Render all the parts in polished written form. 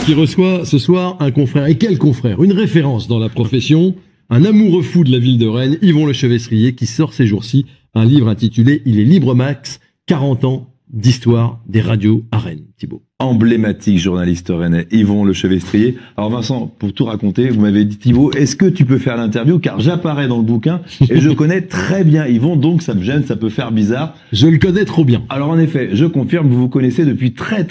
qui reçoit ce soir un confrère. Et quel confrère? Une référence dans la profession, un amoureux fou de la ville de Rennes, Yvon Lechevestrier, qui sort ces jours-ci un livre intitulé « Il est libre max, 40 ans d'histoire des radios à Rennes ». Thibaut. Emblématique journaliste rennais, Yvon Lechevestrier. Alors Vincent, pour tout raconter, vous m'avez dit Thibaut, est-ce que tu peux faire l'interview? Car j'apparais dans le bouquin et je connais très bien Yvon, donc ça me gêne, ça peut faire bizarre. Je le connais trop bien. Alors en effet, je confirme, vous vous connaissez depuis très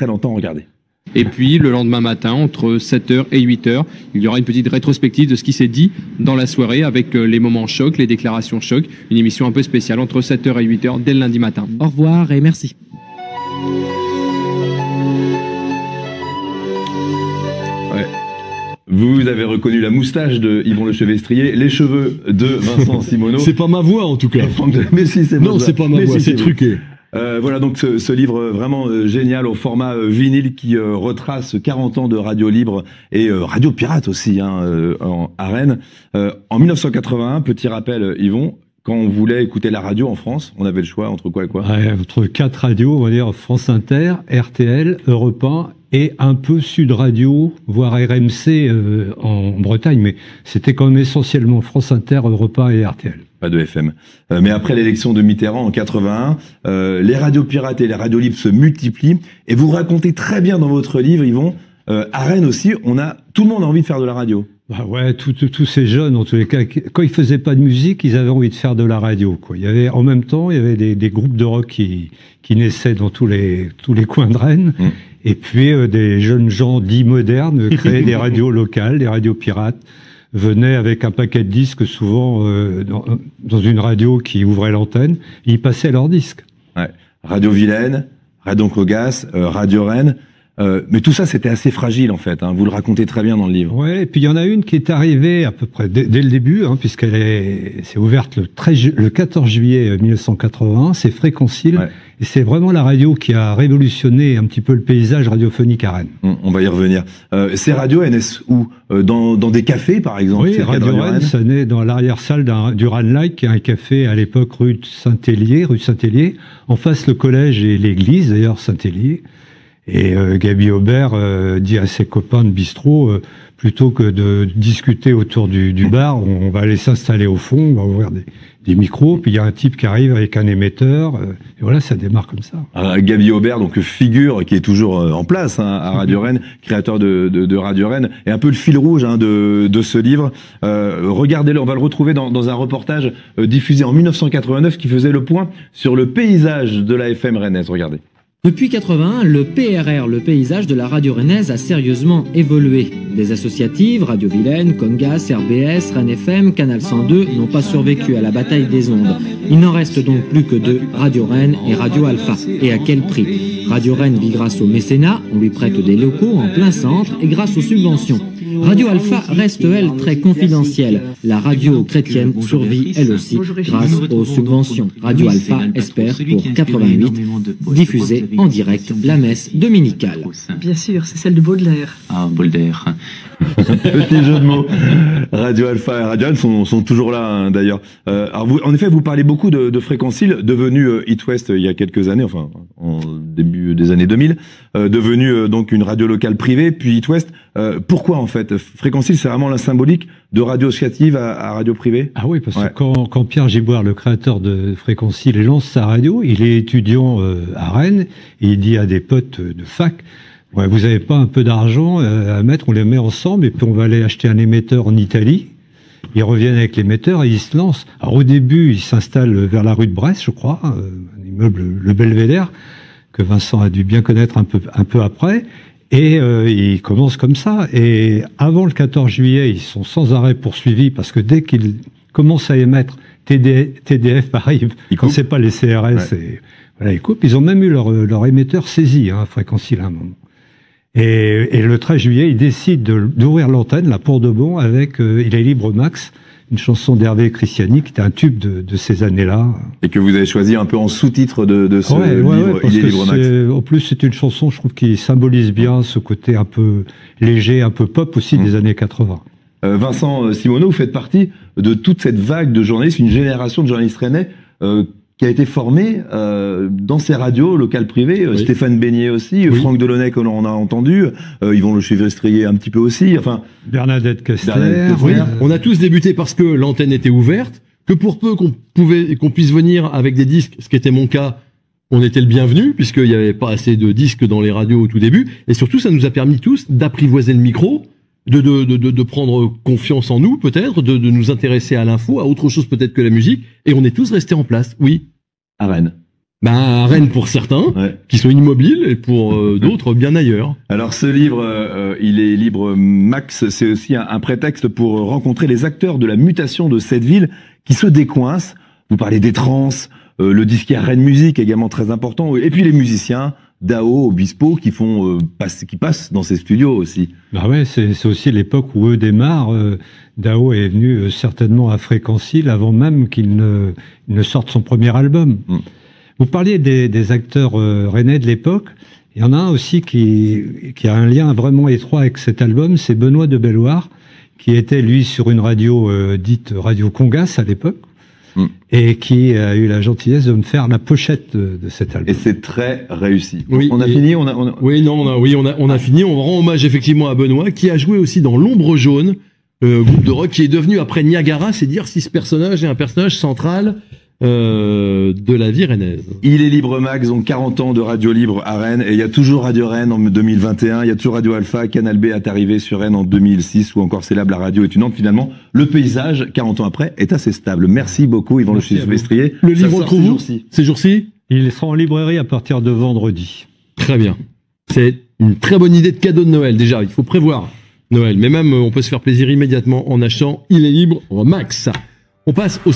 longtemps, regardez. Et puis, le lendemain matin, entre 7h et 8h, il y aura une petite rétrospective de ce qui s'est dit dans la soirée avec les moments chocs, les déclarations chocs. Une émission un peu spéciale entre 7h et 8h dès le lundi matin. Au revoir et merci. Ouais. Vous avez reconnu la moustache de Yvon Lechevestrier, les cheveux de Vincent Simoneau. C'est pas ma voix en tout cas. Mais si, c'est non, c'est pas ma voix, c'est truqué. Voilà donc ce livre vraiment génial au format vinyle qui retrace 40 ans de radio libre et radio pirate aussi à Rennes. En 1981, petit rappel Yvon, quand on voulait écouter la radio en France, on avait le choix entre quoi et quoi? Entre 4 radios, on va dire France Inter, RTL, Europe 1 et un peu Sud Radio, voire RMC en Bretagne, mais c'était quand même essentiellement France Inter, Europe 1 et RTL. Pas de FM. Mais après l'élection de Mitterrand en 81, les radios pirates et les radios libres se multiplient. Et vous racontez très bien dans votre livre, Yvon, à Rennes aussi, tout le monde a envie de faire de la radio. Bah ouais, tous ces jeunes, en tous les cas, quand ils faisaient pas de musique, ils avaient envie de faire de la radio, quoi. En même temps, il y avait des groupes de rock qui naissaient dans tous les coins de Rennes. Et puis, des jeunes gens dits modernes créaient des radios locales, des radios pirates, venaient avec un paquet de disques, souvent dans une radio qui ouvrait l'antenne, et ils passaient leurs disques. Ouais. Radio Vilaine, Radio Cogas, Radio Rennes. Mais tout ça, c'était assez fragile, en fait. Vous le racontez très bien dans le livre. Ouais, et puis il y en a une qui est arrivée à peu près dès le début, puisqu'elle s'est ouverte le 14 juillet 1981. C'est Fréquencile. Ouais. Et c'est vraiment la radio qui a révolutionné un petit peu le paysage radiophonique à Rennes. On va y revenir. Ces radios, elles naissent où? Dans des cafés, par exemple? Oui, Radio Rennes, ça naît dans l'arrière-salle du Rennes Like, qui est un café à l'époque rue Saint-Hélier, en face le collège et l'église, d'ailleurs, Saint-Hélier. Et Gaby Aubert dit à ses copains de bistrot, plutôt que de discuter autour du bar, on va aller s'installer au fond, on va ouvrir des micros, puis il y a un type qui arrive avec un émetteur, et voilà, ça démarre comme ça. Gaby Aubert, donc figure qui est toujours en place à Radio Rennes, créateur de Radio Rennes, et un peu le fil rouge de ce livre. Regardez-le, on va le retrouver dans un reportage diffusé en 1989 qui faisait le point sur le paysage de la FM rennaise. Regardez. Depuis 81, le PRR, le paysage de la radio rennaise, a sérieusement évolué. Des associatives, Radio Vilaine, Congas, RBS, Rennes FM, Canal 102 n'ont pas survécu à la bataille des ondes. Il n'en reste donc plus que 2, Radio Rennes et Radio Alpha. Et à quel prix? Radio Rennes vit grâce au mécénat, on lui prête des locaux en plein centre et grâce aux subventions. Radio Alpha reste, elle, très confidentielle. La radio chrétienne survit, elle aussi, grâce aux subventions. Radio Alpha espère, pour 88, diffuser en direct la messe dominicale. Bien sûr, c'est celle de Baudelaire. Ah, Baudelaire. Petit jeu de mots. Radio Alpha et Radio Rennes sont toujours là, d'ailleurs. Alors en effet, vous parlez beaucoup de Fréquencile, devenu It West il y a quelques années, enfin, en début des années 2000, devenu donc une radio locale privée, puis It West. Pourquoi, en fait? Fréquencile, c'est vraiment la symbolique de radio associative à radio privée? Ah oui, parce que quand Pierre Giboire, le créateur de Fréquencile, lance sa radio, il est étudiant à Rennes, et il dit à des potes de fac, ouais, vous avez pas un peu d'argent à mettre, on les met ensemble, et puis on va aller acheter un émetteur en Italie. Ils reviennent avec l'émetteur et ils se lancent. Alors au début, ils s'installent vers la rue de Brest, je crois, un immeuble, le Belvédère, que Vincent a dû bien connaître un peu après. Et ils commencent comme ça. Et avant le 14 juillet, ils sont sans arrêt poursuivis parce que dès qu'ils commencent à émettre, TDF arrive, quand c'est pas les CRS, et, voilà, ils coupent. Ils ont même eu leur émetteur saisi, Fréquencile à un moment. Et le 13 juillet, ils décident d'ouvrir l'antenne, là, pour de bon, avec Il est libre max, une chanson d'Hervé Christiani, qui était un tube de ces années-là. Et que vous avez choisi un peu en sous-titre de ce livre, Il est libre max. En plus, c'est une chanson, je trouve, qui symbolise bien ce côté un peu léger, un peu pop aussi des années 80. Vincent Simoneau, vous faites partie de toute cette vague de journalistes, une génération de journalistes rennais qui a été formé dans ces radios locales privées. Oui. Stéphane Beignet aussi, Oui. Franck Delaunay que l'on a entendu, Yvon Le Chevrestrier un petit peu aussi. Enfin, Bernadette Kessler. Bernadette Kessler. Oui, on a tous débuté parce que l'antenne était ouverte, que pour peu qu'on puisse venir avec des disques, ce qui était mon cas, on était le bienvenu, puisqu'il n'y avait pas assez de disques dans les radios au tout début, et surtout ça nous a permis tous d'apprivoiser le micro, de prendre confiance en nous peut-être, de nous intéresser à l'info, à autre chose peut-être que la musique, et on est tous restés en place, oui. à Rennes. Ben, à Rennes pour certains, Ouais. qui sont immobiles, et pour d'autres bien ailleurs. Alors ce livre, il est libre Max, c'est aussi un prétexte pour rencontrer les acteurs de la mutation de cette ville qui se décoincent. Vous parlez des trans, le disquaire Rennes Musique également très important, et puis les musiciens, Dao, Obispo, qui passent dans ces studios aussi. Bah ouais, c'est aussi l'époque où eux démarrent. Dao est venu certainement à Fréquencile avant même qu'il ne sorte son premier album. Mm. Vous parliez des acteurs rennais de l'époque. Il y en a un aussi qui a un lien vraiment étroit avec cet album, c'est Benoît de Belloir, qui était lui sur une radio dite Radio Congas à l'époque, et qui a eu la gentillesse de me faire la pochette de cet album. Et c'est très réussi. Oui, on a et- fini, Oui, non, on a fini. On rend hommage effectivement à Benoît, qui a joué aussi dans L'Ombre Jaune, groupe de rock qui est devenu après Niagara, c'est dire si ce personnage est un personnage central de la vie rennaise. Il est libre Max, donc 40 ans de radio libre à Rennes, et il y a toujours Radio Rennes en 2021, il y a toujours Radio Alpha, Canal B est arrivé sur Rennes en 2006, ou encore Célèbre, la radio est une Nantes. Finalement, le paysage, 40 ans après, est assez stable. Merci beaucoup, Yvan Le Merci à vous. Chevrestrier. Le Ça livre, on le sort trouve ces où jours-ci. ces jours-ci? Il sera en librairie à partir de vendredi. Très bien. C'est une très bonne idée de cadeau de Noël. Déjà, il faut prévoir Noël. Mais même, on peut se faire plaisir immédiatement en achetant Il est libre Max. On passe au...